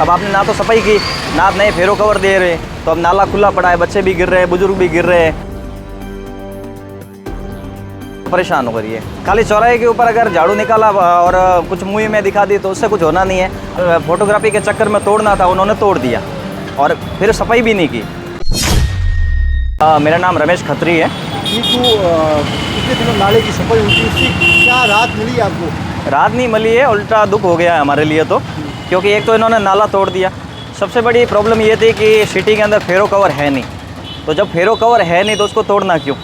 अब आपने ना तो सफाई की, ना आप नए फेरो कवर दे रहे, तो अब नाला खुला पड़ा है, बच्चे भी गिर रहे हैं, बुजुर्ग भी गिर रहे हैं, परेशान हो रही है। खाली चौराहे के ऊपर अगर झाड़ू निकाला और कुछ मुँह में दिखा दी तो उससे कुछ होना नहीं है। फोटोग्राफी के चक्कर में तोड़ना था, उन्होंने तोड़ दिया और फिर सफाई भी नहीं की। मेरा नाम रमेश खत्री है। ये जो कितने दिनों नाले की सफाई हुई थी, उससे क्या राहत मिली आपको? राहत नहीं मिली है, उल्टा दुख हो गया है हमारे लिए तो, क्योंकि एक तो इन्होंने नाला तोड़ दिया। सबसे बड़ी प्रॉब्लम ये थी कि सिटी के अंदर फेरो कवर है नहीं, तो जब फेरो कवर है नहीं तो उसको तोड़ना क्यों।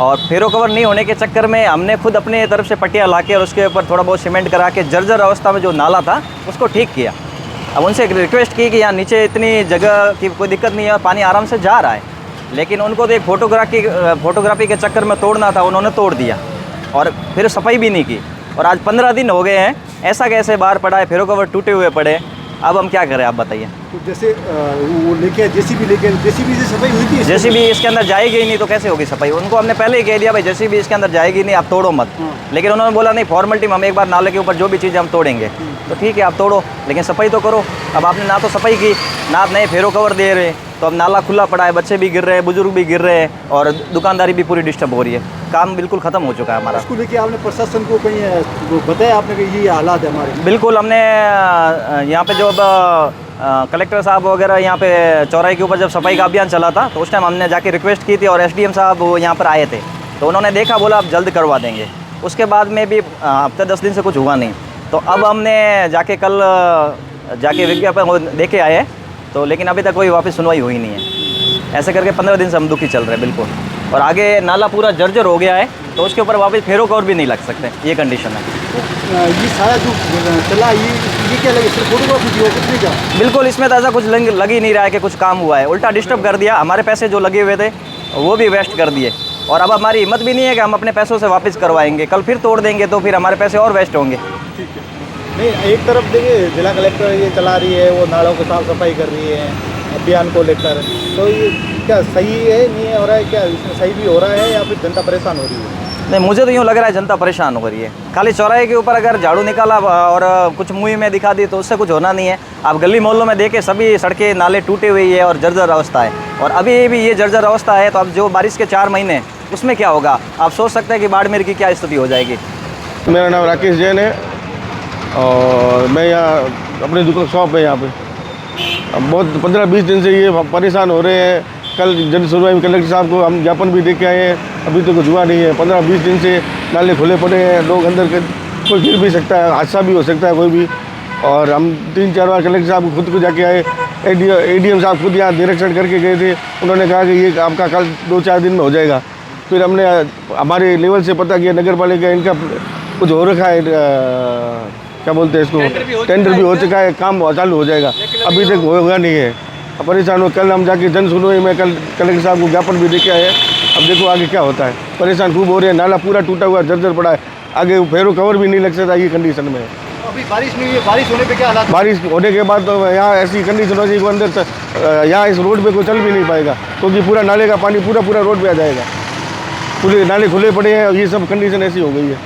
और फेरो कवर नहीं होने के चक्कर में हमने खुद अपनी तरफ से पट्टियाँ ला के और उसके ऊपर थोड़ा बहुत सीमेंट करा के जर्जर अवस्था में जो नाला था उसको ठीक किया। अब उनसे रिक्वेस्ट की कि यहाँ नीचे इतनी जगह की कोई दिक्कत नहीं है, पानी आराम से जा रहा है, लेकिन उनको तो एक फोटोग्राफी के चक्कर में तोड़ना था, उन्होंने तोड़ दिया और फिर सफाई भी नहीं की। और आज 15 दिन हो गए हैं, ऐसा कैसे बाहर पड़ा है, फेरो कवर टूटे हुए पड़े। अब हम क्या करें, आप बताइए। तो जैसे वो लेके जेसीबी से सफाई हुई थी? जेसीबी इसके अंदर जाएगी ही नहीं तो कैसे होगी सफाई। उनको हमने पहले ही कह दिया भाई जेसीबी इसके अंदर जाएगी नहीं, आप तोड़ो मत। लेकिन उन्होंने बोला नहीं, फॉर्मेलिटी में हम एक बार नाले के ऊपर जो भी चीज़ हम तोड़ेंगे। तो ठीक है, आप तोड़ो, लेकिन सफाई तो करो। अब आपने ना तो सफाई की, ना आप नए फेरो कवर दे रहे, तो अब नाला खुला पड़ा है, बच्चे भी गिर रहे हैं, बुजुर्ग भी गिर रहे हैं और दुकानदारी भी पूरी डिस्टर्ब हो रही है। काम बिल्कुल ख़त्म हो चुका है हमारा। उसको लेके आपने प्रशासन को कहीं बताया आपने कि ये हालात है हमारे? बिल्कुल, हमने यहाँ पे जो कलेक्टर साहब वगैरह यहाँ पे चौराहे के ऊपर जब सफाई का अभियान चला था तो उस टाइम हमने जाके रिक्वेस्ट की थी और एसडीएम साहब वो यहाँ पर आए थे, तो उन्होंने देखा, बोला आप जल्द करवा देंगे। उसके बाद में भी हफ्ते 10 दिन से कुछ हुआ नहीं, तो अब हमने जाके कल जाके विज्ञापन दे के आए, तो लेकिन अभी तक कोई वापस सुनवाई हुई नहीं है। ऐसे करके 15 दिन से हम दुखी चल रहे हैं बिल्कुल। और आगे नाला पूरा जर्जर हो गया है, तो उसके ऊपर वापस फेरो कवर भी नहीं लग सकते, ये कंडीशन है। तो ये सारा जो चला ये क्या लगे, सिर्फ फोटोग्राफी की हो, कुछ नहीं क्या? बिल्कुल, इसमें तो ऐसा कुछ लग ही नहीं रहा है कि कुछ काम हुआ है। उल्टा डिस्टर्ब कर दिया, हमारे पैसे जो लगे हुए थे वो भी वेस्ट कर दिए, और अब हमारी हिम्मत भी नहीं है कि हम अपने पैसों से वापस करवाएंगे। कल फिर तोड़ देंगे तो फिर हमारे पैसे और वेस्ट होंगे। ठीक है। नहीं, एक तरफ देखिए जिला कलेक्टर ये चला रही है, वो नालों की साफ सफाई कर रही है अभियान को लेकर, तो ये क्या सही है, नहीं हो रहा है क्या, इसमें सही भी हो रहा है या फिर जनता परेशान हो रही है? नहीं, मुझे तो यूँ लग रहा है जनता परेशान हो रही है। खाली चौराहे के ऊपर अगर झाड़ू निकाला और कुछ मुँह में दिखा दी तो उससे कुछ होना नहीं है। आप गली मोहल्लों में देखें, सभी सड़कें नाले टूटे हुई है और जर्जर अवस्था है, और अभी भी ये जर्जर अवस्था है, तो अब जो बारिश के 4 महीने उसमें क्या होगा, आप सोच सकते हैं कि बाड़मेर की क्या स्थिति हो जाएगी। मेरा नाम राकेश जैन है और मैं यहाँ अपनी दुकान शॉप है यहाँ पे। अब बहुत 15-20 दिन से ये परेशान हो रहे हैं। कल जन सुनवाई में कलेक्टर साहब को हम ज्ञापन भी दे के आए हैं, अभी तो कुछ हुआ नहीं है। 15-20 दिन से नाले खुले पड़े हैं, लोग अंदर के कोई गिर भी सकता है, हादसा भी हो सकता है कोई भी। और हम 3-4 बार कलेक्टर साहब को खुद को जाके आए, एडीएम साहब खुद यहाँ निरीक्षण करके गए थे, उन्होंने कहा कि ये आपका कल 2-4 दिन में हो जाएगा। फिर हमने हमारे लेवल से पता किया, नगर पालिका इनका कुछ हो रखा है, क्या बोलते हैं इसको, टेंडर भी हो चुका है, काम चालू हो जाएगा, अभी तक होगा नहीं है। अब परेशान हो, कल हम जाके जन सुनवाई में कल कलेक्टर साहब को ज्ञापन भी देके आए। अब देखो आगे क्या होता है, परेशान खूब हो रहे हैं। नाला पूरा टूटा हुआ जर्जर पड़ा है, आगे फेरो कवर भी नहीं लग सकता, ये कंडीशन में है। अभी बारिश नहीं हुई है, बारिश होने पे क्या हालात? बारिश होने के बाद तो यहाँ ऐसी कंडीशन हो जाएगी, अंदर यहाँ इस रोड पे कोई चल भी नहीं पाएगा, क्योंकि पूरा नाले का पानी पूरा रोड पे आ जाएगा। पूरे नाले खुले पड़े हैं और ये सब कंडीशन ऐसी हो गई है।